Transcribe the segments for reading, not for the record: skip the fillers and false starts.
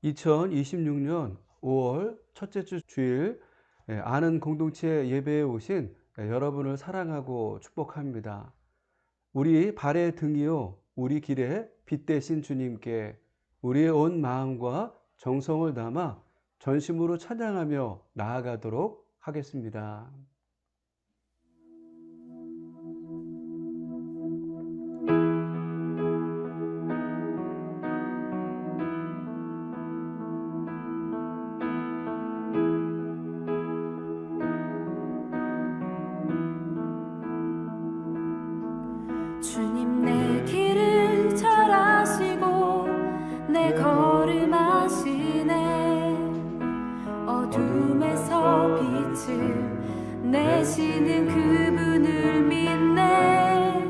2026년 5월 첫째 주 주일 아는 공동체 예배에 오신 여러분을 사랑하고 축복합니다. 우리 발의 등이요 우리 길에 빛 되신 주님께 우리의 온 마음과 정성을 담아 전심으로 찬양하며 나아가도록 하겠습니다. 주님 내 길을 잘 아시고 내 걸음 아시네. 어둠에서 빛을 내시는 그분을 믿네.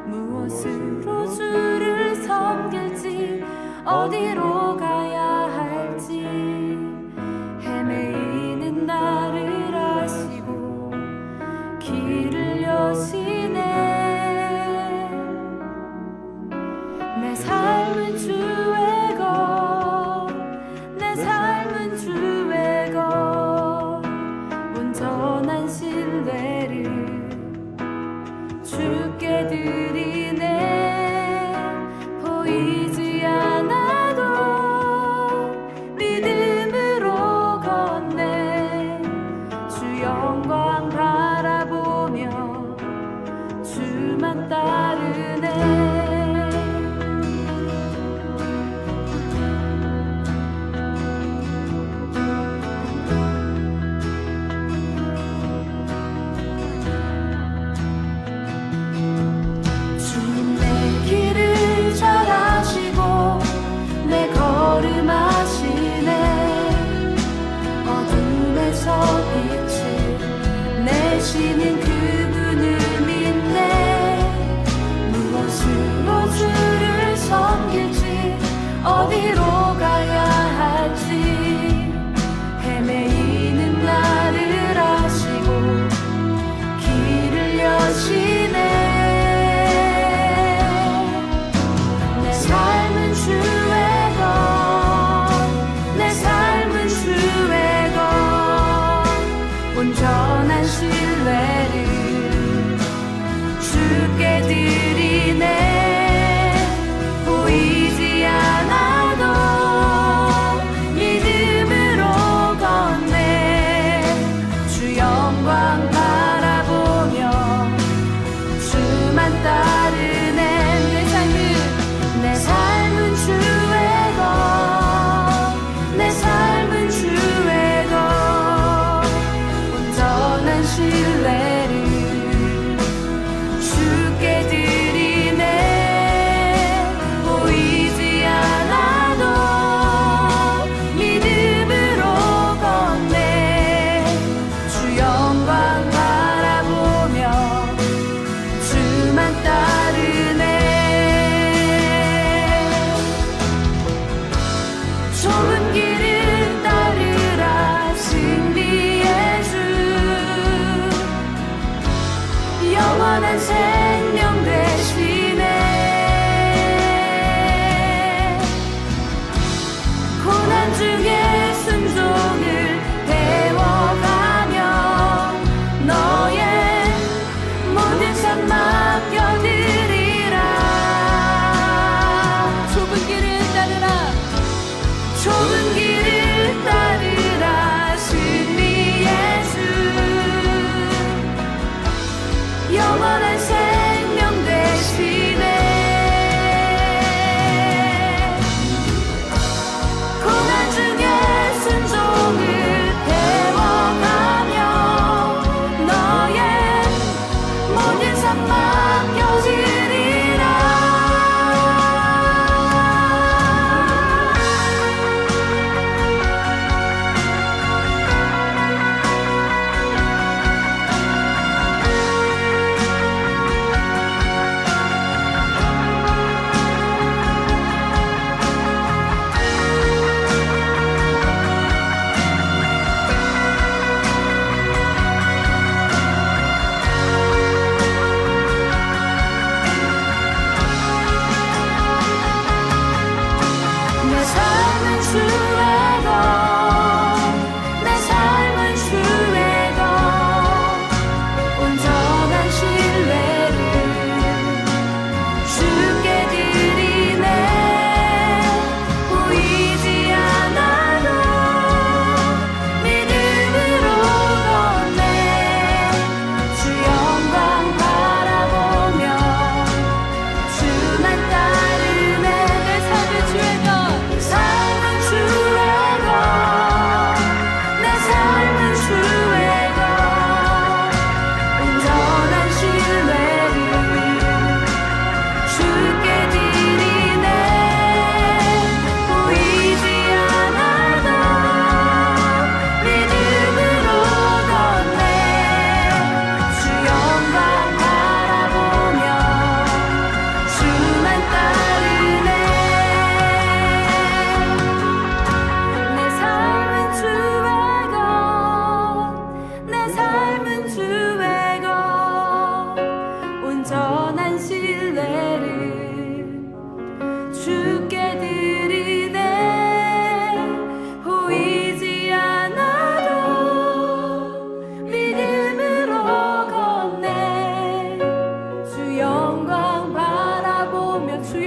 무엇으로 주를 섬길지 어디로 가야 할지 헤매이는 나를 아시고 길을 여시네. 내 삶은 주의 것, 내 삶은 주의 것, 온전한 신뢰를 주께 드리네. 보이지 않아도 믿음으로 걷네. 주 영광 바라보며 주만 따르네.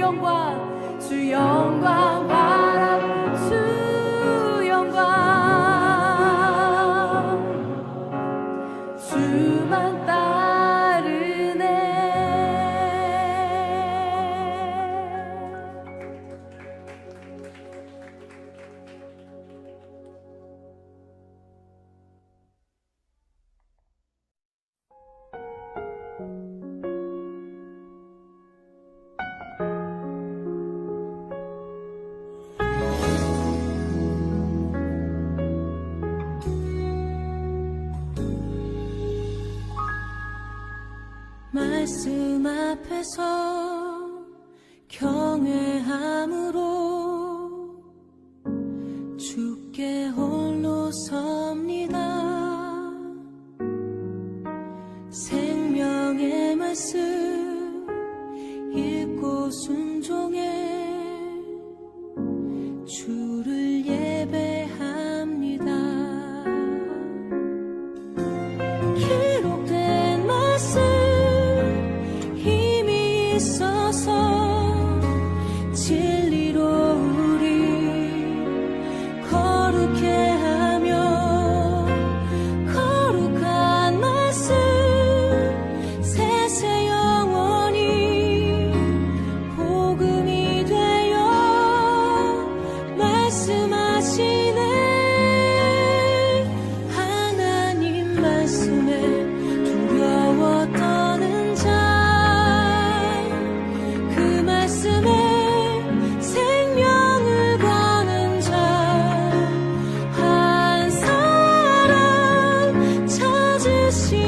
영광 주 영광 바라 주 영광 주만 따르네. 말씀 앞에서 경외함으로 주께 홀로 섭니다. 생명의 말씀 읽고 순종해 주를 예배합니다. 기록된 말씀 힘이 있어서 진리로 우리 거룩해 하며 거룩한 말씀 세세 영원히 복음이 되어 말씀하시네. 하나님 말씀에 두려워 떠는 자 그 말씀에 생명을 거는 자 한 사람 찾으시는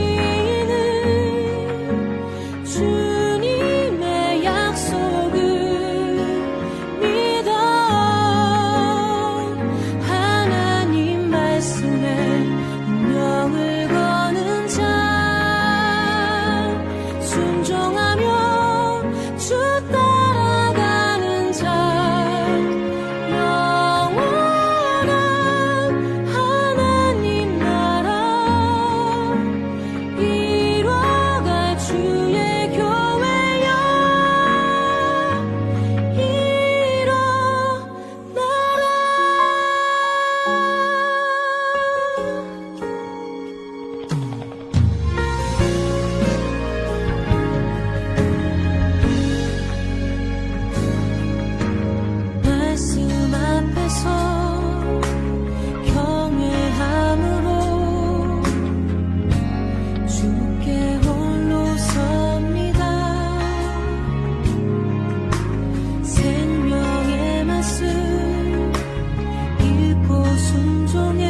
주님의 약속을 믿어. 하나님 말씀에 운명을 거는 자 순종하며 주 따라가는 자 영원한 하나님 나라 이뤄갈 주의 교회여 일어나라. 말씀 앞에서 경외함으로 주께 홀로 섭니다. 생명의 말씀 읽고 순종해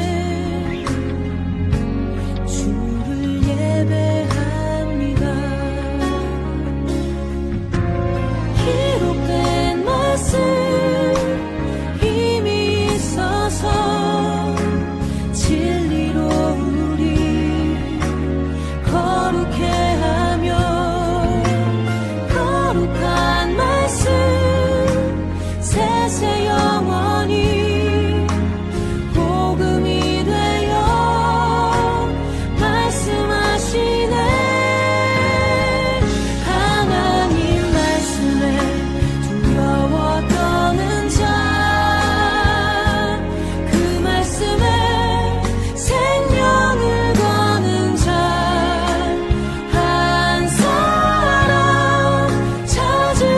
주를 예배합니다. 기록된 말씀 힘이 있어서 진리로 우리 거룩해 하며 거룩한 말씀 세세 영원히 복음이 되어 말씀하시네. 하나님 말씀에 두려워 떠는 자 그 말씀에 생명을 거는 자 한 사람 찾으시는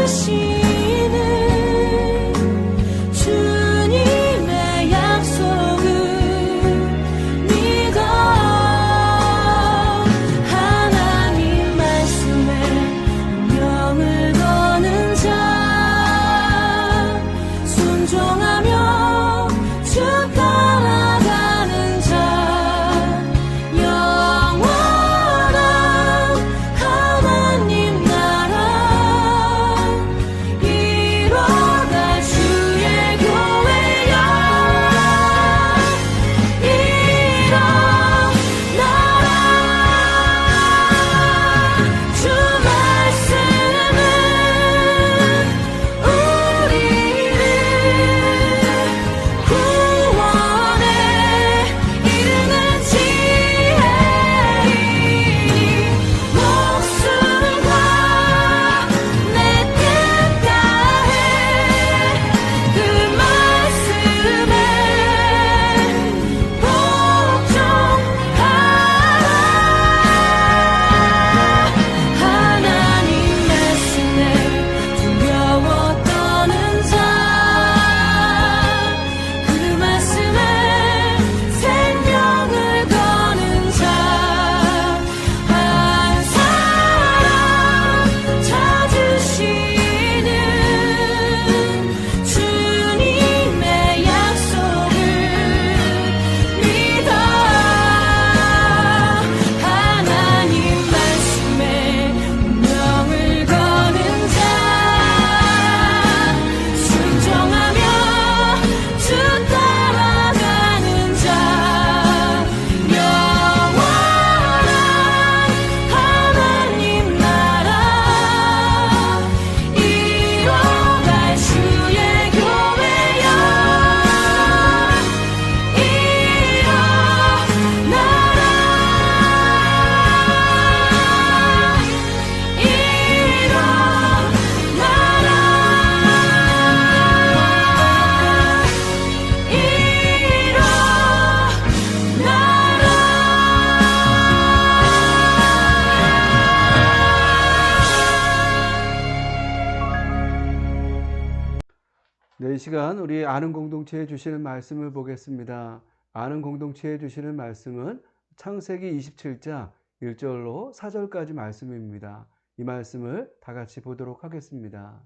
네, 이 시간 우리 아는 공동체에 주시는 말씀을 보겠습니다. 아는 공동체에 주시는 말씀은 창세기 27장 1절로 4절까지 말씀입니다. 이 말씀을 다 같이 보도록 하겠습니다.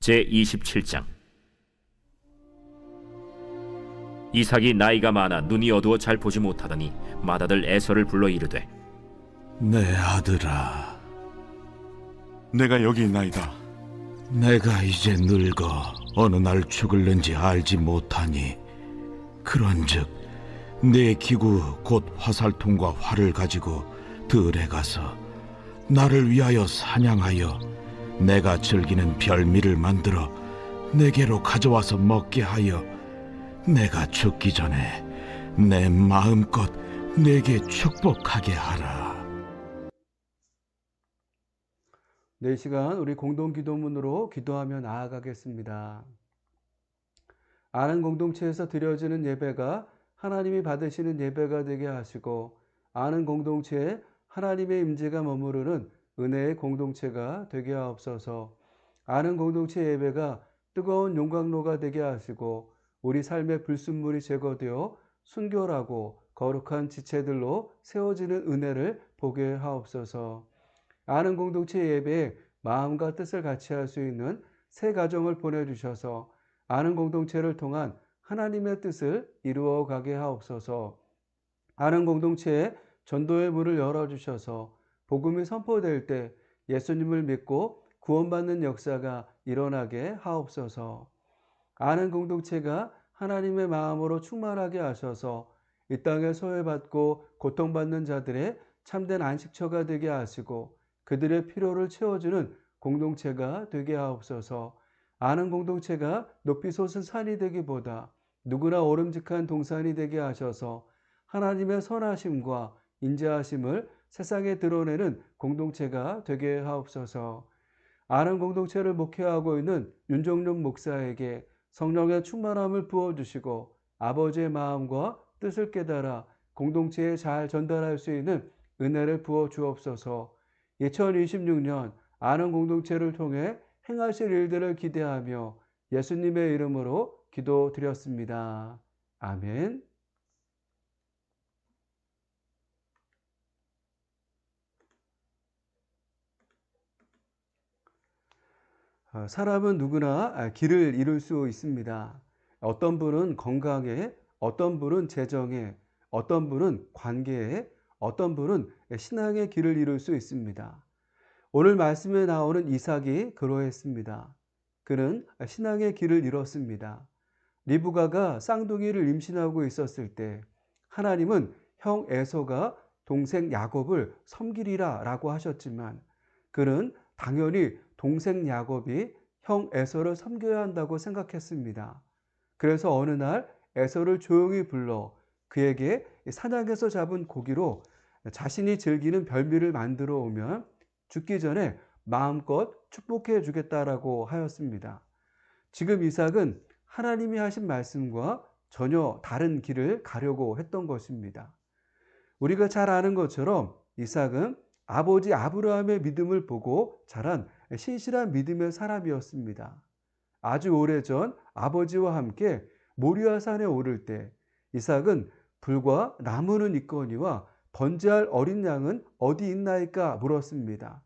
제27장. 이삭이 나이가 많아 눈이 어두워 잘 보지 못하더니 맏아들 에서를 불러 이르되, 내 아들아, 내가 여기 있나이다. 내가 이제 늙어 어느 날 죽을는지 알지 못하니 그런즉 내 기구 곧 화살통과 활을 가지고 들에 가서 나를 위하여 사냥하여 내가 즐기는 별미를 만들어 내게로 가져와서 먹게 하여 내가 죽기 전에 내 마음껏 내게 축복하게 하라. 네, 이 시간 우리 공동 기도문으로 기도하며 나아가겠습니다. 아는 공동체에서 드려지는 예배가 하나님이 받으시는 예배가 되게 하시고, 아는 공동체에 하나님의 임재가 머무르는 은혜의 공동체가 되게 하옵소서. 아는 공동체 예배가 뜨거운 용광로가 되게 하시고, 우리 삶의 불순물이 제거되어 순결하고 거룩한 지체들로 세워지는 은혜를 보게 하옵소서. 아는 공동체 예배에 마음과 뜻을 같이 할 수 있는 새 가정을 보내주셔서 아는 공동체를 통한 하나님의 뜻을 이루어 가게 하옵소서. 아는 공동체에 전도의 문을 열어주셔서 복음이 선포될 때 예수님을 믿고 구원받는 역사가 일어나게 하옵소서. 아는 공동체가 하나님의 마음으로 충만하게 하셔서 이 땅에 소외받고 고통받는 자들의 참된 안식처가 되게 하시고 그들의 필요를 채워주는 공동체가 되게 하옵소서. 아는 공동체가 높이 솟은 산이 되기보다 누구나 오름직한 동산이 되게 하셔서 하나님의 선하심과 인자하심을 세상에 드러내는 공동체가 되게 하옵소서. 아는 공동체를 목회하고 있는 윤종룡 목사에게 성령의 충만함을 부어주시고 아버지의 마음과 뜻을 깨달아 공동체에 잘 전달할 수 있는 은혜를 부어 주옵소서. 2026년 아는 공동체를 통해 행하실 일들을 기대하며 예수님의 이름으로 기도드렸습니다. 아멘. 사람은 누구나 길을 잃을 수 있습니다. 어떤 분은 건강에, 어떤 분은 재정에, 어떤 분은 관계에, 어떤 분은 신앙의 길을 잃을 수 있습니다. 오늘 말씀에 나오는 이삭이 그러했습니다. 그는 신앙의 길을 잃었습니다. 리브가가 쌍둥이를 임신하고 있었을 때 하나님은 형 에서가 동생 야곱을 섬기리라 라고 하셨지만 그는 당연히 동생 야곱이 형 에서를 섬겨야 한다고 생각했습니다. 그래서 어느 날 에서를 조용히 불러 그에게 사냥에서 잡은 고기로 자신이 즐기는 별미를 만들어 오면 죽기 전에 마음껏 축복해 주겠다라고 하였습니다. 지금 이삭은 하나님이 하신 말씀과 전혀 다른 길을 가려고 했던 것입니다. 우리가 잘 아는 것처럼 이삭은 아버지 아브라함의 믿음을 보고 자란 신실한 믿음의 사람이었습니다. 아주 오래전 아버지와 함께 모리아 산에 오를 때 이삭은 불과 나무는 있거니와 번제할 어린 양은 어디 있나이까 물었습니다.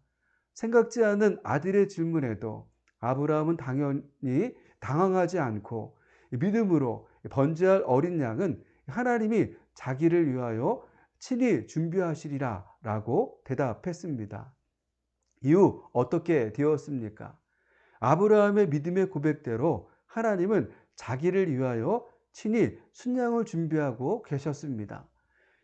생각지 않은 아들의 질문에도 아브라함은 당연히 당황하지 않고 믿음으로 번제할 어린 양은 하나님이 자기를 위하여 친히 준비하시리라 라고 대답했습니다. 이후 어떻게 되었습니까? 아브라함의 믿음의 고백대로 하나님은 자기를 위하여 친히 순양을 준비하고 계셨습니다.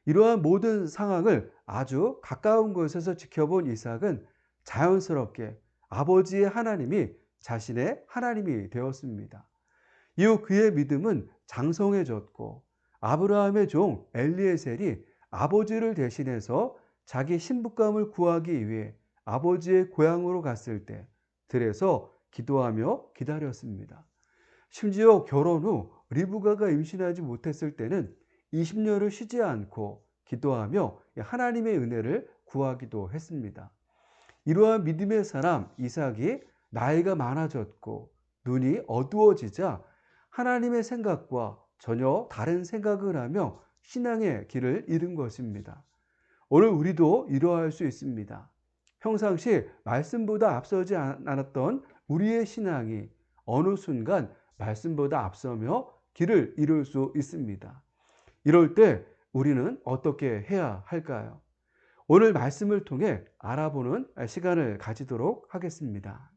이러한 모든 상황을 아주 가까운 곳에서 지켜본 이삭은 자연스럽게 아버지의 하나님이 자신의 하나님이 되었습니다. 이후 그의 믿음은 장성해졌고 아브라함의 종 엘리에셀이 아버지를 대신해서 자기 신부감을 구하기 위해 아버지의 고향으로 갔을 때 들에서 기도하며 기다렸습니다. 심지어 결혼 후 리브가가 임신하지 못했을 때는 20년을 쉬지 않고 기도하며 하나님의 은혜를 구하기도 했습니다. 이러한 믿음의 사람 이삭이 나이가 많아졌고 눈이 어두워지자 하나님의 생각과 전혀 다른 생각을 하며 신앙의 길을 잃은 것입니다. 오늘 우리도 이러할 수 있습니다. 평상시 말씀보다 앞서지 않았던 우리의 신앙이 어느 순간 말씀보다 앞서며 길을 잃을 수 있습니다. 이럴 때 우리는 어떻게 해야 할까요? 오늘 말씀을 통해 알아보는 시간을 가지도록 하겠습니다.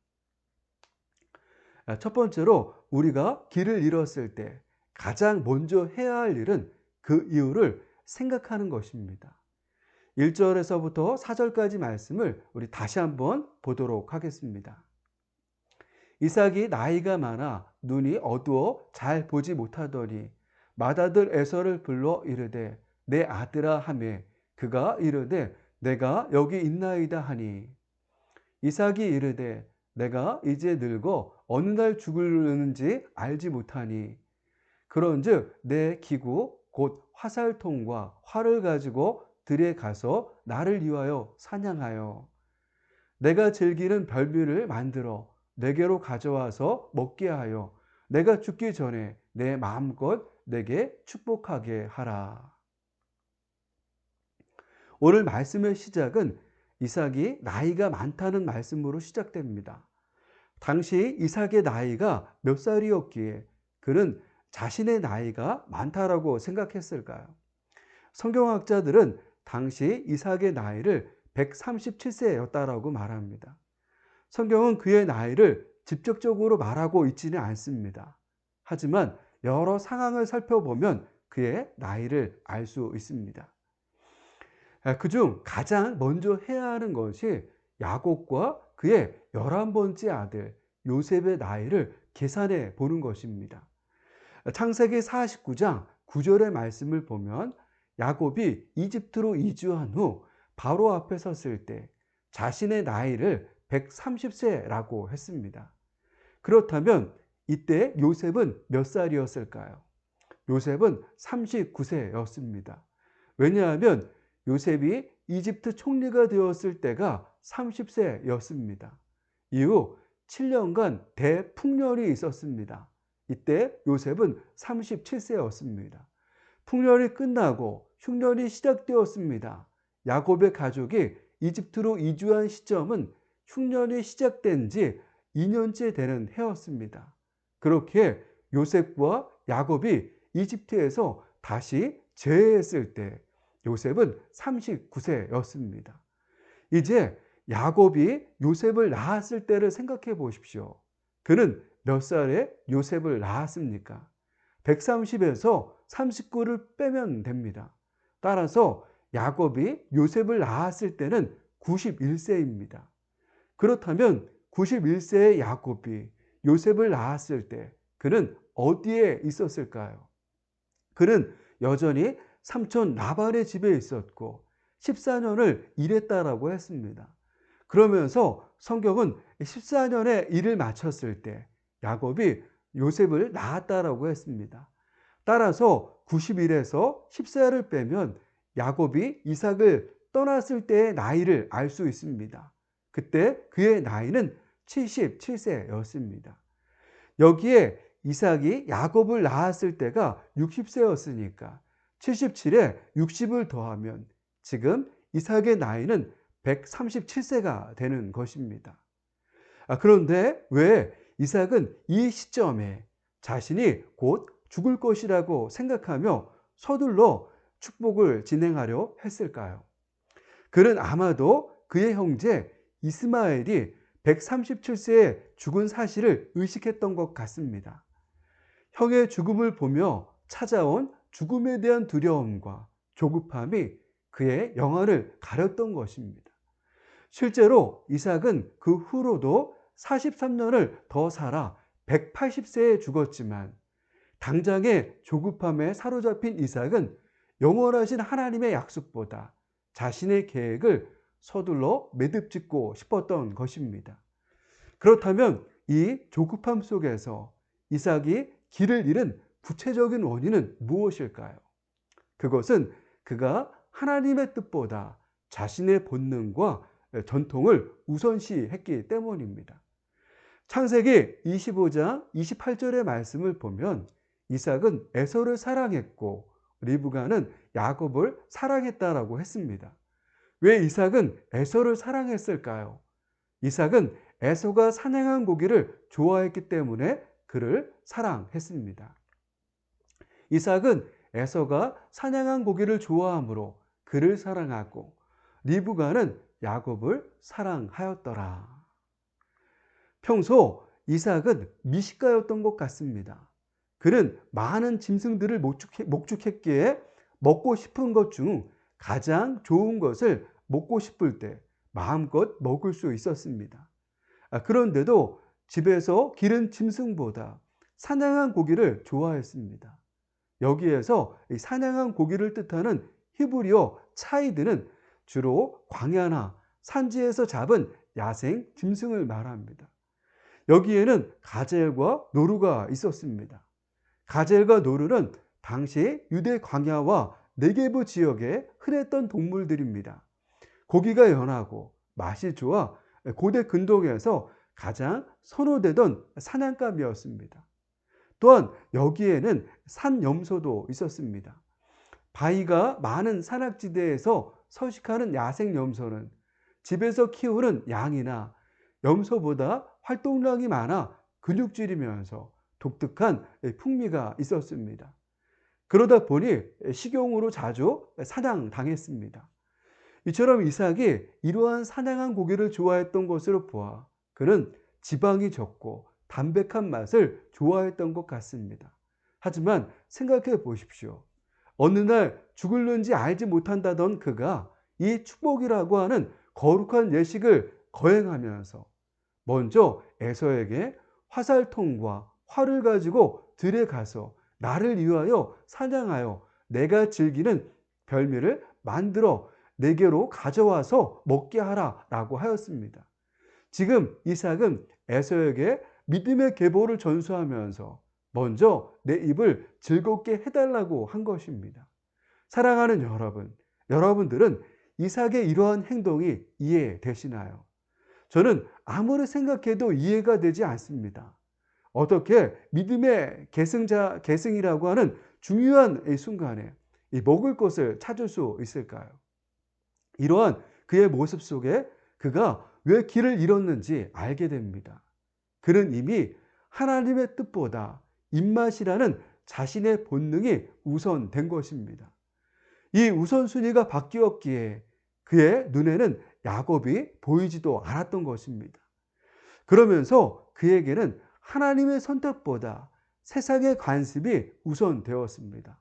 첫 번째로 우리가 길을 잃었을 때 가장 먼저 해야 할 일은 그 이유를 생각하는 것입니다. 1절에서부터 4절까지 말씀을 우리 다시 한번 보도록 하겠습니다. 이삭이 나이가 많아 눈이 어두워 잘 보지 못하더니 맏아들 에서를 불러 이르되 내 아들아 하매 그가 이르되 내가 여기 있나이다 하니 이삭이 이르되 내가 이제 늙어 어느 날 죽을는지 알지 못하니 그런즉 내 기구 곧 화살통과 활을 가지고 들에 가서 나를 위하여 사냥하여 내가 즐기는 별미를 만들어 내게로 가져와서 먹게 하여 내가 죽기 전에 내 마음껏 내게 축복하게 하라. 오늘 말씀의 시작은 이삭이 나이가 많다는 말씀으로 시작됩니다. 당시 이삭의 나이가 몇 살이었기에 그는 자신의 나이가 많다라고 생각했을까요? 성경학자들은 당시 이삭의 나이를 137세였다라고 말합니다. 성경은 그의 나이를 직접적으로 말하고 있지는 않습니다. 하지만 여러 상황을 살펴보면 그의 나이를 알 수 있습니다. 그중 가장 먼저 해야 하는 것이 야곱과 그의 11번째 아들 요셉의 나이를 계산해 보는 것입니다. 창세기 49장 9절의 말씀을 보면 야곱이 이집트로 이주한 후 바로 앞에 섰을 때 자신의 나이를 130세라고 했습니다. 그렇다면 이때 요셉은 몇 살이었을까요? 요셉은 39세였습니다. 왜냐하면 요셉이 이집트 총리가 되었을 때가 30세였습니다. 이후 7년간 대풍년이 있었습니다. 이때 요셉은 37세였습니다. 풍년이 끝나고 흉년이 시작되었습니다. 야곱의 가족이 이집트로 이주한 시점은 흉년이 시작된 지 2년째 되는 해였습니다. 그렇게 요셉과 야곱이 이집트에서 다시 재회했을 때 요셉은 39세였습니다. 이제 야곱이 요셉을 낳았을 때를 생각해 보십시오. 그는 몇 살에 요셉을 낳았습니까? 130에서 39를 빼면 됩니다. 따라서 야곱이 요셉을 낳았을 때는 91세입니다. 그렇다면 91세의 야곱이 요셉을 낳았을 때 그는 어디에 있었을까요? 그는 여전히 삼촌 라반의 집에 있었고 14년을 일했다라고 했습니다. 그러면서 성경은 14년의 일을 마쳤을 때 야곱이 요셉을 낳았다라고 했습니다. 따라서 91에서 10세를 빼면 야곱이 이삭을 떠났을 때의 나이를 알 수 있습니다. 그때 그의 나이는 77세였습니다. 여기에 이삭이 야곱을 낳았을 때가 60세였으니까 77에 60을 더하면 지금 이삭의 나이는 137세가 되는 것입니다. 그런데 왜 이삭은 이 시점에 자신이 곧 죽을 것이라고 생각하며 서둘러 축복을 진행하려 했을까요? 그는 아마도 그의 형제 이스마엘이 137세에 죽은 사실을 의식했던 것 같습니다. 형의 죽음을 보며 찾아온 죽음에 대한 두려움과 조급함이 그의 영혼을 가렸던 것입니다. 실제로 이삭은 그 후로도 43년을 더 살아 180세에 죽었지만 당장의 조급함에 사로잡힌 이삭은 영원하신 하나님의 약속보다 자신의 계획을 서둘러 매듭짓고 싶었던 것입니다. 그렇다면 이 조급함 속에서 이삭이 길을 잃은 구체적인 원인은 무엇일까요? 그것은 그가 하나님의 뜻보다 자신의 본능과 전통을 우선시했기 때문입니다. 창세기 25장 28절의 말씀을 보면 이삭은 에서를 사랑했고 리브가는 야곱을 사랑했다라고 했습니다. 왜 이삭은 에서를 사랑했을까요? 이삭은 에서가 사냥한 고기를 좋아했기 때문에 그를 사랑했습니다. 이삭은 에서가 사냥한 고기를 좋아하므로 그를 사랑하고 리브가는 야곱을 사랑하였더라. 평소 이삭은 미식가였던 것 같습니다. 그는 많은 짐승들을 목축했기에 먹고 싶은 것 중 가장 좋은 것을 먹고 싶을 때 마음껏 먹을 수 있었습니다. 그런데도 집에서 기른 짐승보다 사냥한 고기를 좋아했습니다. 여기에서 이 사냥한 고기를 뜻하는 히브리어 차이드는 주로 광야나 산지에서 잡은 야생 짐승을 말합니다. 여기에는 가젤과 노루가 있었습니다. 가젤과 노루는 당시 유대 광야와 네게브 지역에 흔했던 동물들입니다. 고기가 연하고 맛이 좋아 고대 근동에서 가장 선호되던 사냥감이었습니다. 또한 여기에는 산염소도 있었습니다. 바위가 많은 산악지대에서 서식하는 야생 염소는 집에서 키우는 양이나 염소보다 활동량이 많아 근육질이면서 독특한 풍미가 있었습니다. 그러다 보니 식용으로 자주 사냥당했습니다. 이처럼 이삭이 이러한 사냥한 고기를 좋아했던 것으로 보아 그는 지방이 적고 담백한 맛을 좋아했던 것 같습니다. 하지만 생각해 보십시오. 어느 날 죽을는지 알지 못한다던 그가 이 축복이라고 하는 거룩한 예식을 거행하면서 먼저 에서에게 화살통과 활을 가지고 들에 가서 나를 위하여 사냥하여 내가 즐기는 별미를 만들어 내게로 가져와서 먹게 하라 라고 하였습니다. 지금 이삭은 에서에게 믿음의 계보를 전수하면서 먼저 내 입을 즐겁게 해달라고 한 것입니다. 사랑하는 여러분, 여러분들은 이삭의 이러한 행동이 이해되시나요? 저는 아무리 생각해도 이해가 되지 않습니다. 어떻게 믿음의 계승이라고 하는 중요한 이 순간에 이 먹을 것을 찾을 수 있을까요? 이러한 그의 모습 속에 그가 왜 길을 잃었는지 알게 됩니다. 그는 이미 하나님의 뜻보다 입맛이라는 자신의 본능이 우선된 것입니다. 이 우선순위가 바뀌었기에 그의 눈에는 야곱이 보이지도 않았던 것입니다. 그러면서 그에게는 하나님의 선택보다 세상의 관습이 우선되었습니다.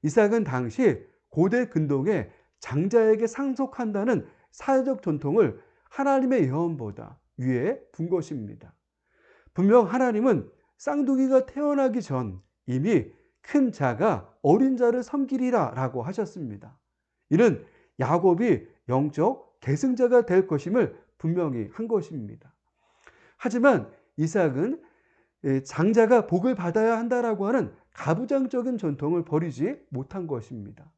이삭은 당시 고대 근동에 장자에게 상속한다는 사회적 전통을 하나님의 예언보다 위에 둔 것입니다. 분명 하나님은 쌍둥이가 태어나기 전 이미 큰 자가 어린 자를 섬기리라 라고 하셨습니다. 이는 야곱이 영적 계승자가 될 것임을 분명히 한 것입니다. 하지만 이삭은 장자가 복을 받아야 한다라고 하는 가부장적인 전통을 버리지 못한 것입니다.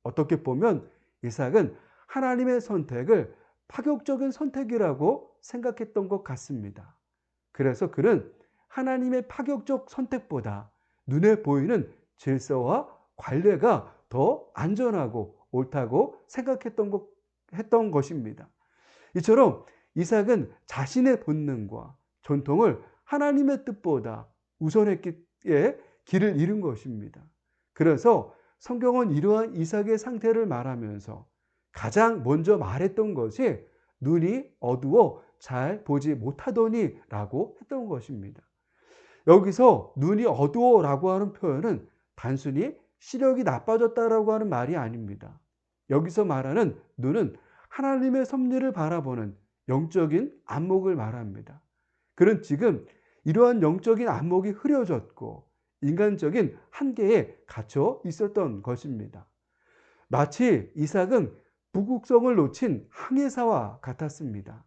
어떻게 보면 이삭은 하나님의 선택을 파격적인 선택이라고 생각했던 것 같습니다. 그래서 그는 하나님의 파격적 선택보다 눈에 보이는 질서와 관례가 더 안전하고 옳다고 했던 것입니다. 이처럼 이삭은 자신의 본능과 전통을 하나님의 뜻보다 우선했기에 길을 잃은 것입니다. 그래서 성경은 이러한 이삭의 상태를 말하면서 가장 먼저 말했던 것이 눈이 어두워 잘 보지 못하더니 라고 했던 것입니다. 여기서 눈이 어두워 라고 하는 표현은 단순히 시력이 나빠졌다라고 하는 말이 아닙니다. 여기서 말하는 눈은 하나님의 섭리를 바라보는 영적인 안목을 말합니다. 그는 지금 이러한 영적인 안목이 흐려졌고 인간적인 한계에 갇혀 있었던 것입니다. 마치 이삭은 북극성을 놓친 항해사와 같았습니다.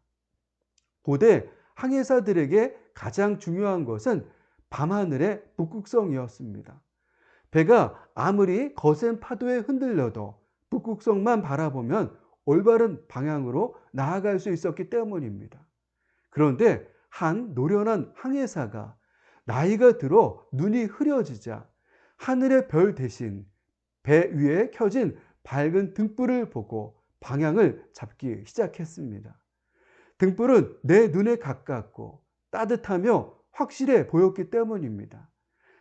고대 항해사들에게 가장 중요한 것은 밤하늘의 북극성이었습니다. 배가 아무리 거센 파도에 흔들려도 북극성만 바라보면 올바른 방향으로 나아갈 수 있었기 때문입니다. 그런데 한 노련한 항해사가 나이가 들어 눈이 흐려지자 하늘의 별 대신 배 위에 켜진 밝은 등불을 보고 방향을 잡기 시작했습니다. 등불은 내 눈에 가깝고 따뜻하며 확실해 보였기 때문입니다.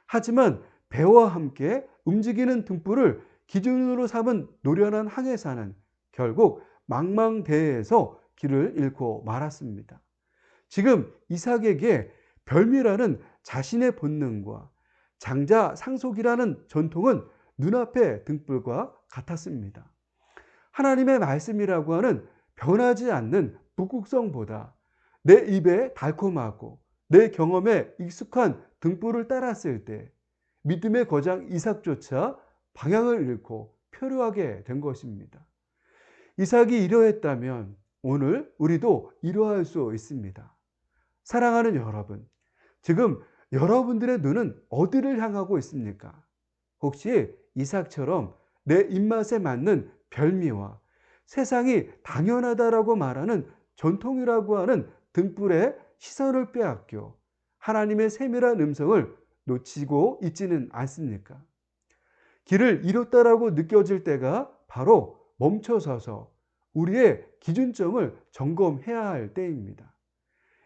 하지만 배와 함께 움직이는 등불을 기준으로 삼은 노련한 항해사는 결국 망망대해에서 길을 잃고 말았습니다. 지금 이삭에게 별미라는 자신의 본능과 장자 상속이라는 전통은 눈앞의 등불과 같았습니다. 하나님의 말씀이라고 하는 변하지 않는 북극성보다 내 입에 달콤하고 내 경험에 익숙한 등불을 따랐을 때 믿음의 거장 이삭조차 방향을 잃고 표류하게 된 것입니다. 이삭이 이러했다면 오늘 우리도 이러할 수 있습니다. 사랑하는 여러분, 지금 여러분들의 눈은 어디를 향하고 있습니까? 혹시 이삭처럼 내 입맛에 맞는 별미와 세상이 당연하다라고 말하는 전통이라고 하는 등불에 시선을 빼앗겨 하나님의 세밀한 음성을 놓치고 있지는 않습니까? 길을 잃었다라고 느껴질 때가 바로 멈춰서서 우리의 기준점을 점검해야 할 때입니다.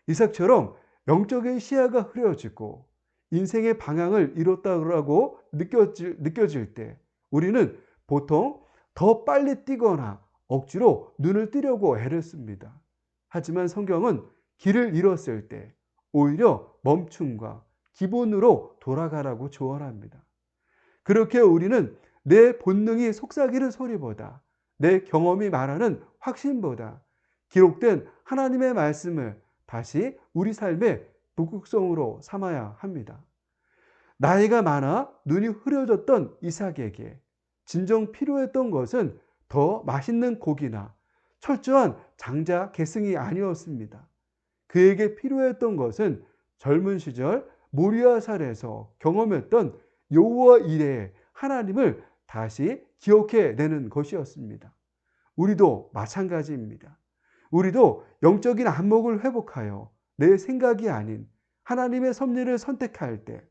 이삭처럼 영적인 시야가 흐려지고 인생의 방향을 잃었다고 느껴질 때 우리는 보통 더 빨리 뛰거나 억지로 눈을 뜨려고 애를 씁니다. 하지만 성경은 길을 잃었을 때 오히려 멈춤과 기본으로 돌아가라고 조언합니다. 그렇게 우리는 내 본능이 속삭이는 소리보다 내 경험이 말하는 확신보다 기록된 하나님의 말씀을 다시 우리 삶의 북극성으로 삼아야 합니다. 나이가 많아 눈이 흐려졌던 이삭에게 진정 필요했던 것은 더 맛있는 고기나 철저한 장자 계승이 아니었습니다. 그에게 필요했던 것은 젊은 시절 모리아살에서 경험했던 여호와 이레의 하나님을 다시 기억해내는 것이었습니다. 우리도 마찬가지입니다. 우리도 영적인 안목을 회복하여 내 생각이 아닌 하나님의 섭리를 선택할 때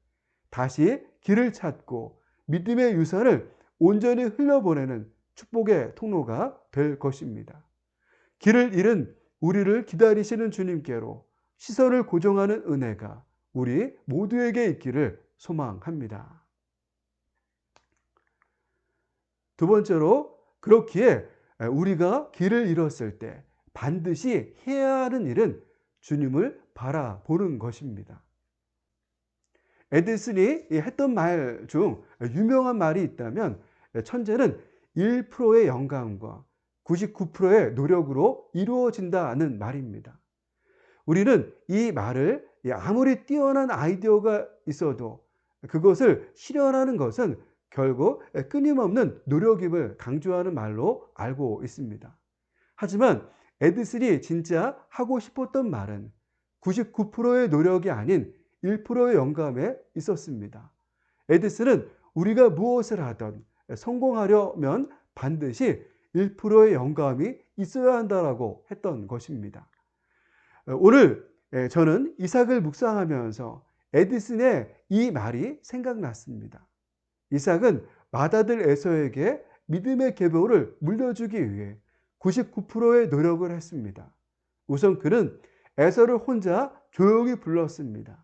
다시 길을 찾고 믿음의 유산을 온전히 흘려보내는 축복의 통로가 될 것입니다. 길을 잃은 우리를 기다리시는 주님께로 시선을 고정하는 은혜가 우리 모두에게 있기를 소망합니다. 두 번째로, 그렇기에 우리가 길을 잃었을 때 반드시 해야 하는 일은 주님을 바라보는 것입니다. 에디슨이 했던 말 중 유명한 말이 있다면 천재는 1%의 영감과 99%의 노력으로 이루어진다는 말입니다. 우리는 이 말을 아무리 뛰어난 아이디어가 있어도 그것을 실현하는 것은 결국 끊임없는 노력임을 강조하는 말로 알고 있습니다. 하지만 에디슨이 진짜 하고 싶었던 말은 99%의 노력이 아닌 1%의 영감에 있었습니다. 에디슨은 우리가 무엇을 하든 성공하려면 반드시 1%의 영감이 있어야 한다고 했던 것입니다. 오늘 저는 이삭을 묵상하면서 에디슨의 이 말이 생각났습니다. 이삭은 맏아들 에서에게 믿음의 계보를 물려주기 위해 99%의 노력을 했습니다. 우선 그는 에서를 혼자 조용히 불렀습니다.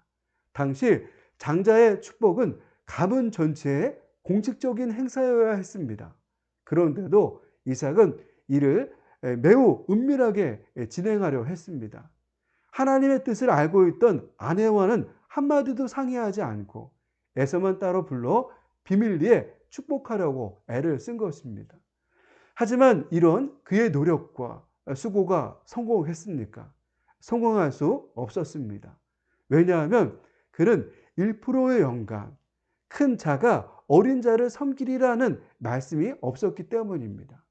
당시 장자의 축복은 가문 전체의 공식적인 행사여야 했습니다. 그런데도 이삭은 이를 매우 은밀하게 진행하려 했습니다. 하나님의 뜻을 알고 있던 아내와는 한마디도 상의하지 않고 에서만 따로 불러 비밀리에 축복하려고 애를 쓴 것입니다. 하지만 이런 그의 노력과 수고가 성공했습니까? 성공할 수 없었습니다. 왜냐하면 그는 1%의 영감, 큰 자가 어린 자를 섬기리라는 말씀이 없었기 때문입니다.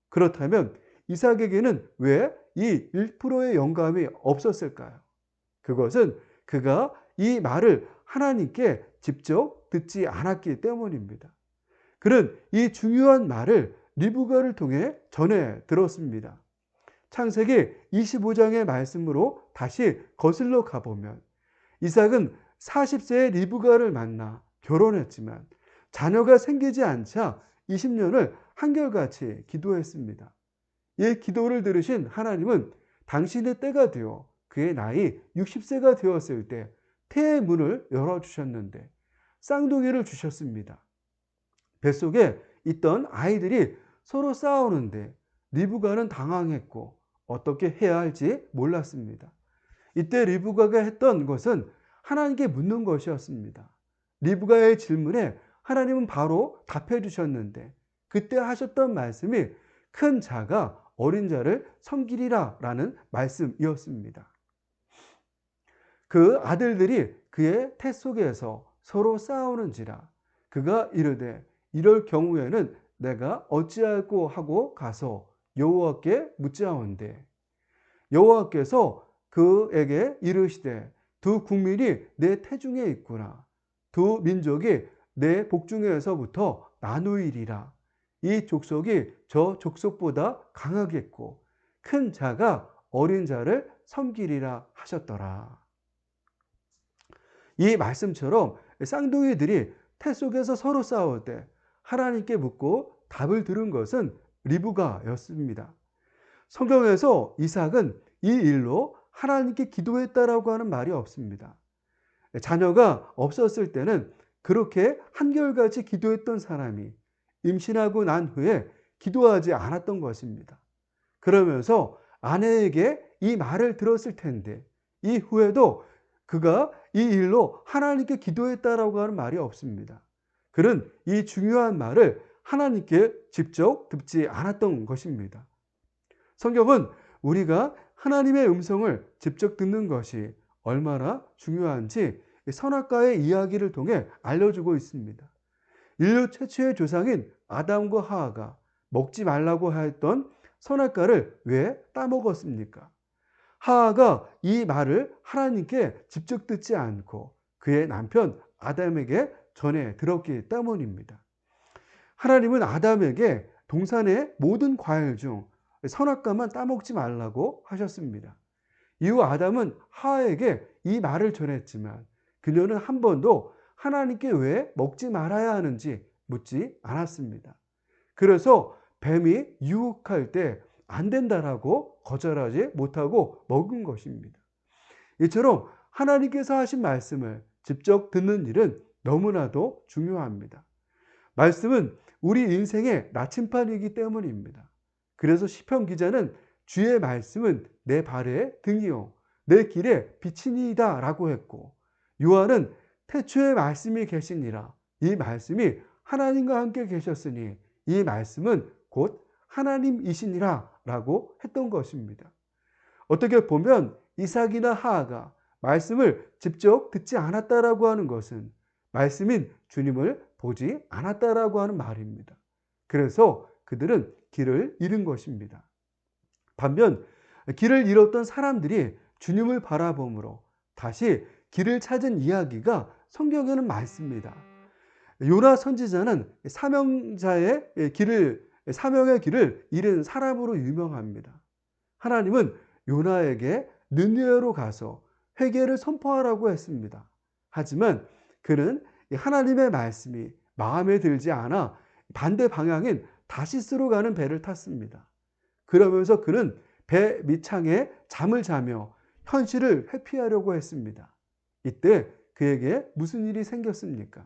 그렇다면 이삭에게는 왜 이 1%의 영감이 없었을까요? 그것은 그가 이 말을 하나님께 직접 듣지 않았기 때문입니다. 그는 이 중요한 말을 리브가를 통해 전해 들었습니다. 창세기 25장의 말씀으로 다시 거슬러 가보면 이삭은 40세의 리브가를 만나 결혼했지만 자녀가 생기지 않자 20년을 한결같이 기도했습니다. 이 기도를 들으신 하나님은 당신의 때가 되어 그의 나이 60세가 되었을 때 태의 문을 열어주셨는데 쌍둥이를 주셨습니다. 뱃속에 있던 아이들이 서로 싸우는데 리브가는 당황했고 어떻게 해야 할지 몰랐습니다. 이때 리브가가 했던 것은 하나님께 묻는 것이었습니다. 리브가의 질문에 하나님은 바로 답해 주셨는데 그때 하셨던 말씀이 큰 자가 어린 자를 섬기리라 라는 말씀이었습니다. 그 아들들이 그의 태 속에서 서로 싸우는지라 그가 이르되 이럴 경우에는 내가 어찌할꼬 하고 가서 여호와께 묻자온대 여호와께서 그에게 이르시되 두 국민이 내 태중에 있구나 두 민족이 내 복중에서부터 나누이리라 이 족속이 저 족속보다 강하겠고 큰 자가 어린 자를 섬기리라 하셨더라. 이 말씀처럼 쌍둥이들이 태 속에서 서로 싸울 때 하나님께 묻고 답을 들은 것은 리브가였습니다. 성경에서 이삭은 이 일로 하나님께 기도했다라고 하는 말이 없습니다. 자녀가 없었을 때는 그렇게 한결같이 기도했던 사람이 임신하고 난 후에 기도하지 않았던 것입니다. 그러면서 아내에게 이 말을 들었을 텐데 이후에도 그가 이 일로 하나님께 기도했다라고 하는 말이 없습니다. 그는 이 중요한 말을 하나님께 직접 듣지 않았던 것입니다. 성경은 우리가 하나님의 음성을 직접 듣는 것이 얼마나 중요한지 선악과의 이야기를 통해 알려주고 있습니다. 인류 최초의 조상인 아담과 하와가 먹지 말라고 했던 선악과를 왜 따먹었습니까? 하와가 이 말을 하나님께 직접 듣지 않고 그의 남편 아담에게 전해 들었기 때문입니다. 하나님은 아담에게 동산의 모든 과일 중 선악과만 따먹지 말라고 하셨습니다. 이후 아담은 하와에게 이 말을 전했지만 그녀는 한 번도 하나님께 왜 먹지 말아야 하는지 묻지 않았습니다. 그래서 뱀이 유혹할 때 안 된다라고 거절하지 못하고 먹은 것입니다. 이처럼 하나님께서 하신 말씀을 직접 듣는 일은 너무나도 중요합니다. 말씀은 우리 인생의 나침반이기 때문입니다. 그래서 시편 기자는 주의 말씀은 내 발의 등이요 내 길의 빛이니이다 라고 했고 요한은 태초에 말씀이 계시니라 이 말씀이 하나님과 함께 계셨으니 이 말씀은 곧 하나님이시니라 라고 했던 것입니다. 어떻게 보면 이삭이나 하하가 말씀을 직접 듣지 않았다라고 하는 것은 말씀인 주님을 보지 않았다라고 하는 말입니다. 그래서 그들은 길을 잃은 것입니다. 반면 길을 잃었던 사람들이 주님을 바라봄으로 다시 길을 찾은 이야기가 성경에는 많습니다. 요나 선지자는 사명의 길을 잃은 사람으로 유명합니다. 하나님은 요나에게 느느웨로 가서 회개를 선포하라고 했습니다. 하지만 그는 하나님의 말씀이 마음에 들지 않아 반대 방향인 다시스로 가는 배를 탔습니다. 그러면서 그는 배 밑창에 잠을 자며 현실을 회피하려고 했습니다. 이때 그에게 무슨 일이 생겼습니까?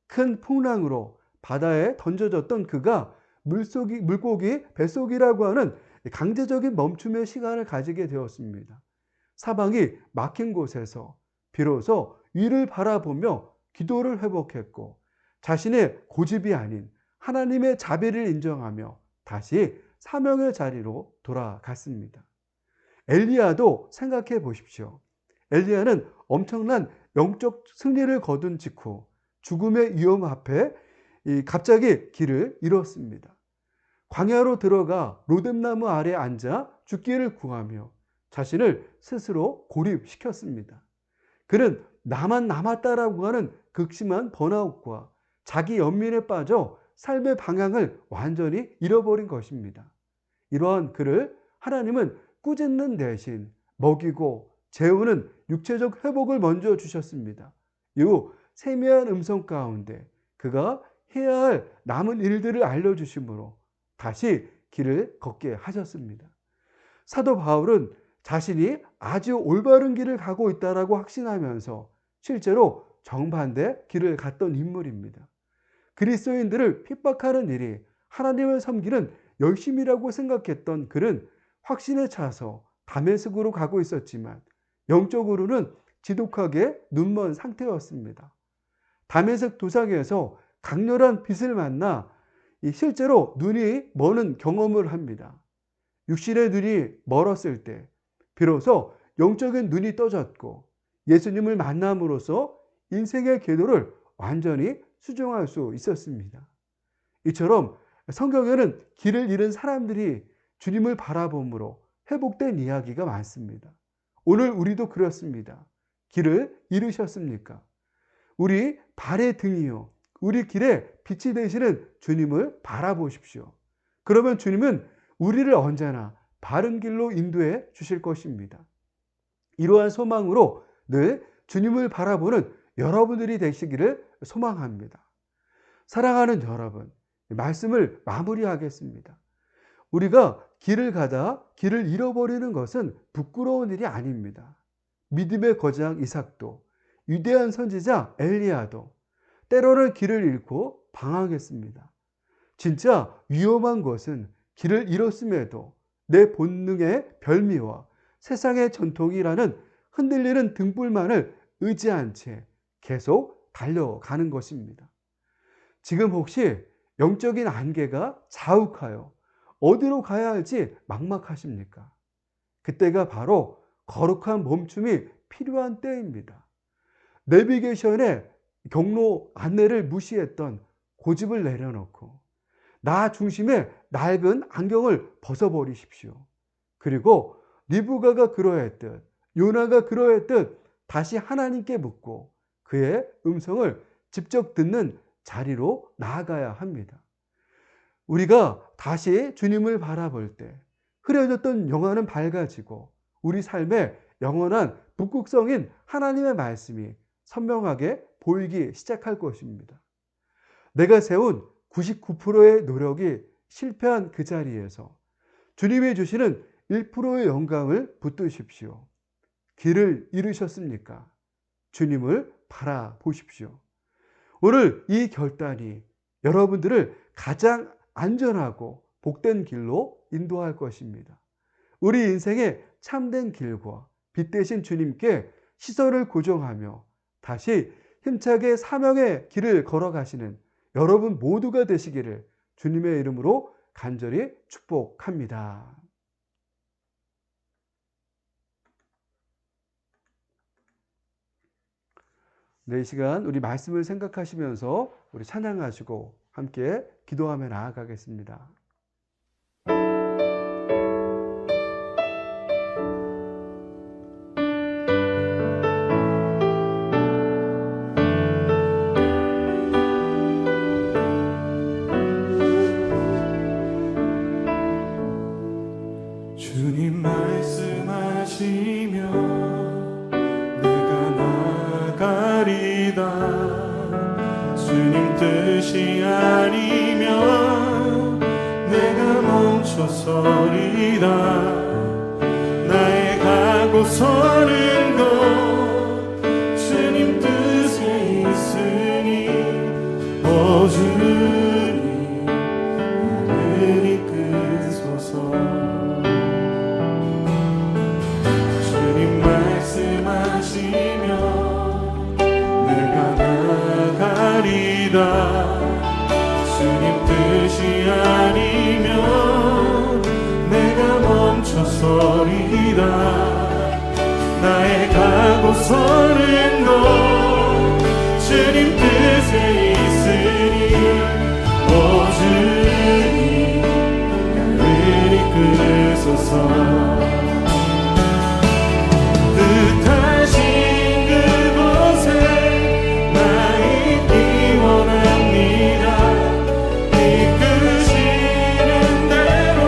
큰 풍랑으로 바다에 던져졌던 그가 물고기 뱃속이라고 하는 강제적인 멈춤의 시간을 가지게 되었습니다. 사방이 막힌 곳에서 비로소 위를 바라보며 기도를 회복했고 자신의 고집이 아닌 하나님의 자비를 인정하며 다시 사명의 자리로 돌아갔습니다. 엘리야도 생각해 보십시오. 엘리야는 엄청난 영적 승리를 거둔 직후 죽음의 위험 앞에 갑자기 길을 잃었습니다. 광야로 들어가 로뎀나무 아래 앉아 죽기를 구하며 자신을 스스로 고립시켰습니다. 그는 나만 남았다라고 하는 극심한 번아웃과 자기 연민에 빠져 삶의 방향을 완전히 잃어버린 것입니다. 이러한 그를 하나님은 꾸짖는 대신 먹이고 재우는 육체적 회복을 먼저 주셨습니다. 이후 세미한 음성 가운데 그가 해야 할 남은 일들을 알려주심으로 다시 길을 걷게 하셨습니다. 사도 바울은 자신이 아주 올바른 길을 가고 있다라고 확신하면서 실제로 정반대 길을 갔던 인물입니다. 그리스도인들을 핍박하는 일이 하나님을 섬기는 열심이라고 생각했던 그는 확신에 차서 다메섹으로 가고 있었지만 영적으로는 지독하게 눈먼 상태였습니다. 다메섹 도상에서 강렬한 빛을 만나 실제로 눈이 머는 경험을 합니다. 육신의 눈이 멀었을 때 비로소 영적인 눈이 떠졌고 예수님을 만남으로써 인생의 궤도를 완전히 수정할 수 있었습니다. 이처럼 성경에는 길을 잃은 사람들이 주님을 바라봄으로 회복된 이야기가 많습니다. 오늘 우리도 그렇습니다. 길을 잃으셨습니까? 우리 발의 등이요, 우리 길에 빛이 되시는 주님을 바라보십시오. 그러면 주님은 우리를 언제나 바른 길로 인도해 주실 것입니다. 이러한 소망으로 늘 주님을 바라보는 여러분들이 되시기를 소망합니다. 사랑하는 여러분, 말씀을 마무리하겠습니다. 우리가 길을 가다 길을 잃어버리는 것은 부끄러운 일이 아닙니다. 믿음의 거장 이삭도, 위대한 선지자 엘리야도 때로는 길을 잃고 방황했습니다. 진짜 위험한 것은 길을 잃었음에도 내 본능의 별미와 세상의 전통이라는 흔들리는 등불만을 의지한 채 계속 달려가는 것입니다. 지금 혹시 영적인 안개가 자욱하여 어디로 가야 할지 막막하십니까? 그때가 바로 거룩한 멈춤이 필요한 때입니다. 내비게이션의 경로 안내를 무시했던 고집을 내려놓고 나 중심의 낡은 안경을 벗어버리십시오. 그리고 리브가가 그러했듯 요나가 그러했듯 다시 하나님께 묻고 그의 음성을 직접 듣는 자리로 나아가야 합니다. 우리가 다시 주님을 바라볼 때 흐려졌던 영화는 밝아지고 우리 삶의 영원한 북극성인 하나님의 말씀이 선명하게 보이기 시작할 것입니다. 내가 세운 99%의 노력이 실패한 그 자리에서 주님이 주시는 1%의 영광을 붙드십시오. 길을 잃으셨습니까? 주님을 바라보십시오. 오늘 이 결단이 여러분들을 가장 안전하고 복된 길로 인도할 것입니다. 우리 인생의 참된 길과 빛 되신 주님께 시선을 고정하며 다시 힘차게 사명의 길을 걸어가시는 여러분 모두가 되시기를 주님의 이름으로 간절히 축복합니다. 네, 이 시간 우리 말씀을 생각하시면서 우리 찬양하시고 함께 기도하며 나아가겠습니다. 주님 말씀하시며 내가 나가리다. 주님 뜻이 아니면 내가 멈춰서리다. 나의 가고 서는 것 주님 뜻에 있으니 오 주님 나를 이끄소서. 주님 말씀하시며 내가 나가리다. 주님 뜻이 아니면 내가 멈춰서리다. 나의 가고 서는 것 주님 뜻에 있으니 오 주님 나를 이끄소서. 뜻하신 그곳에 나 있기 원합니다. 이끄시는 대로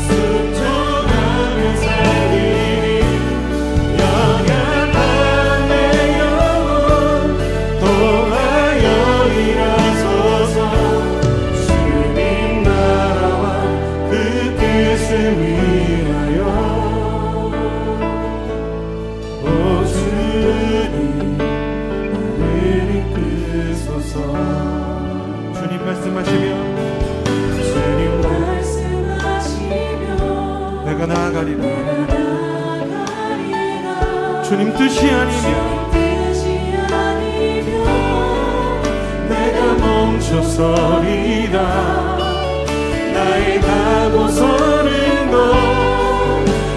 순종하리라. 말씀하시며 주님 말씀하시며 내가 나아가리라 나아가리라 주님 뜻이 아니면 내가 멈춰서리라 나의 가고서는 것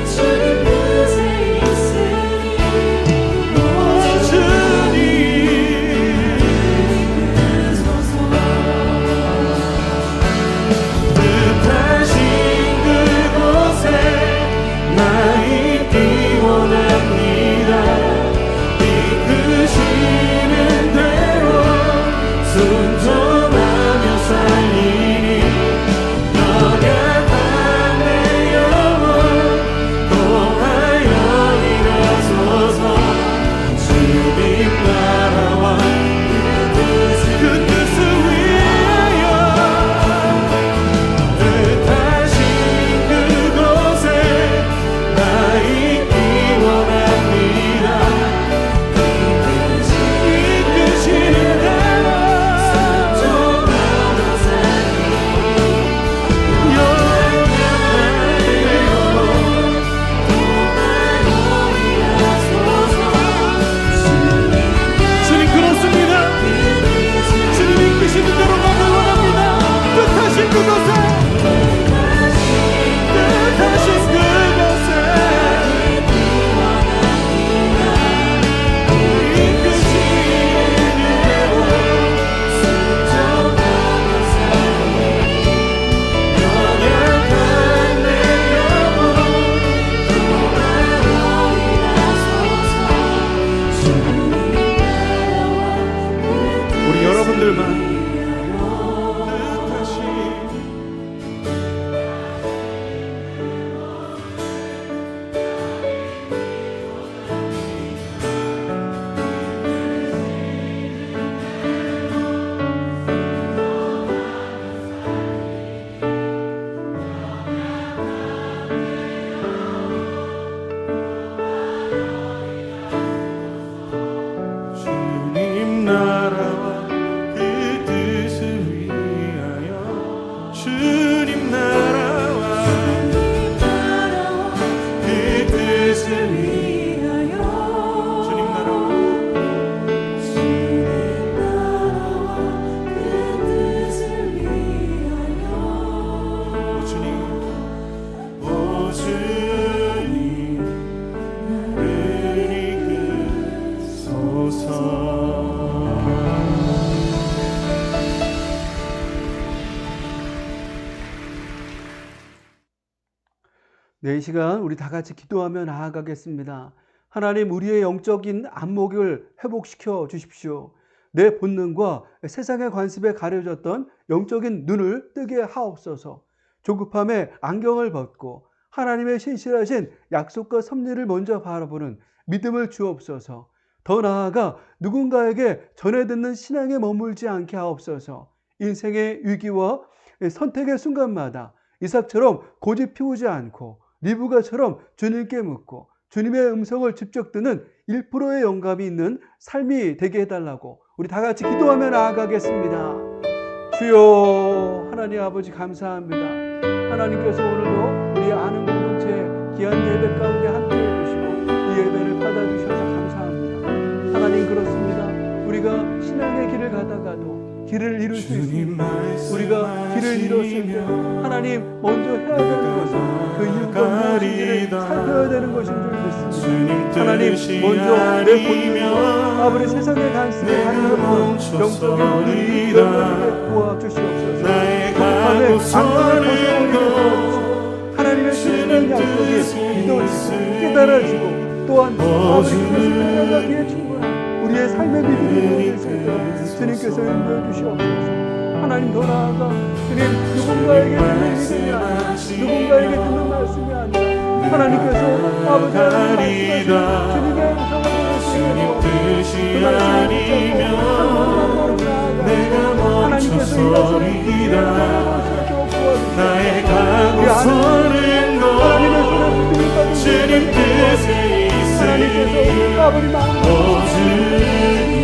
주님 뜻에 있으니 주님 소서 뜻하신 그곳에 나 있기 원합니다 이끄시는 대로 순종하며 살리니 연약한 내 영혼 통하여 일어서서 주님 나라와 그 뜻을 위하여 뜻하신 그곳에 나 있기 원합니다 이끄시는 대로 순종하며 살리니 연약한 내 영혼 통하여 일어서서 주님 그렇습니다 주님 이끄시는 대로 가길 원합니다 뜻하신 그곳에 뜻하신 그곳에 이끄시는 대로 순종하며 살리니 연약한 내 영혼 통하여 일어서서 주님 나라와 우리 여러분들만 뜻하신 주님 나라와 그 뜻을 위하여 주님 나라와 그 뜻을 위하여 주님 나라와 오 주님 오 주님 나를 이끄소서 네, 이 시간 우리 다 같이 기도하며 나아가겠습니다. 하나님, 우리의 영적인 안목을 회복시켜 주십시오. 내 본능과 세상의 관습에 가려졌던 영적인 눈을 뜨게 하옵소서. 조급함에 안경을 벗고 하나님의 신실하신 약속과 섭리를 먼저 바라보는 믿음을 주옵소서. 더 나아가 누군가에게 전해 듣는 신앙에 머물지 않게 하옵소서. 인생의 위기와 선택의 순간마다 이삭처럼 고집 피우지 않고 리브가처럼 주님께 묻고 주님의 음성을 직접 듣는 1%의 영감이 있는 삶이 되게 해달라고 우리 다 같이 기도하며 나아가겠습니다. 주여, 하나님 아버지 감사합니다. 하나님께서 오늘도 우리 아는 공동체 귀한 예배 가운데 함께해 주시고 이 예배를 받아주셔서 감사합니다. 하나님, 그렇습니다. 우리가 신앙의 길을 가다가도 길을 잃을 수 있습니다. 우리가 길을 잃었을 때 하나님 먼저 해야 되는 것은 그 이유가 무엇인지를 살펴야 되는 것인 줄 믿습니다. 하나님, 먼저 내 본능과 아버지 세상의 간섭에 가려졌던 영적인 눈을 도와주시옵소서. 조급함에 안전을 벗어버리게 도와주시고 하나님의 주시는 약속이 믿어지고 깨달아지고 또한 아버지 그것을 따라가기에 충분한 우리의 삶의 믿음이 될 수 있도록 주님께서 인도해 주시옵소서. 하나님, 더 나아가 주님, 누군가에게 듣는 믿음이 아니라 누군가에게 듣는 말씀이 아니라 하나님께서 아버지 하나님 말씀하신 주님의 음성을 주님 뜻이 그 아니면 내가 멈춰서리라 나의 가고서는 것 주님 뜻에 있으니 오 주님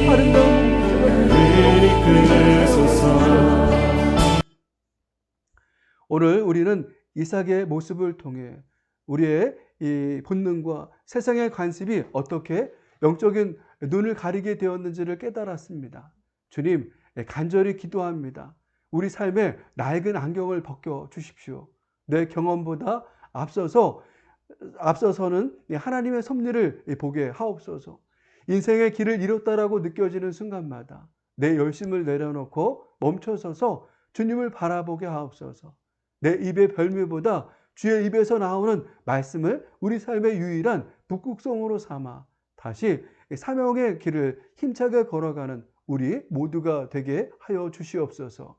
나를 이끌소서 우리는 이삭의 모습을 통해 우리의 이 본능과 세상의 관습이 어떻게 영적인 눈을 가리게 되었는지를 깨달았습니다. 주님, 간절히 기도합니다. 우리 삶에 낡은 안경을 벗겨 주십시오. 내 경험보다 앞서서는 하나님의 섭리를 보게 하옵소서. 인생의 길을 잃었다라고 느껴지는 순간마다 내 열심을 내려놓고 멈춰서서 주님을 바라보게 하옵소서. 내 입의 별미보다 주의 입에서 나오는 말씀을 우리 삶의 유일한 북극성으로 삼아 다시 사명의 길을 힘차게 걸어가는 우리 모두가 되게 하여 주시옵소서.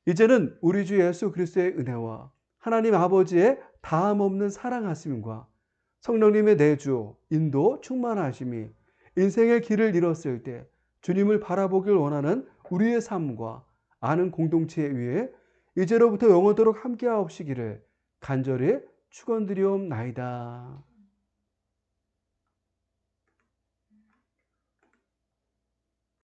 이제는 우리 주 예수 그리스도의 은혜와 하나님 아버지의 다함없는 사랑하심과 성령님의 내주, 인도, 충만하심이 인생의 길을 잃었을 때 주님을 바라보길 원하는 우리의 삶과 아는 공동체 위에 이제로부터 영원토록 함께하옵시기를 간절히 축원드리옵나이다.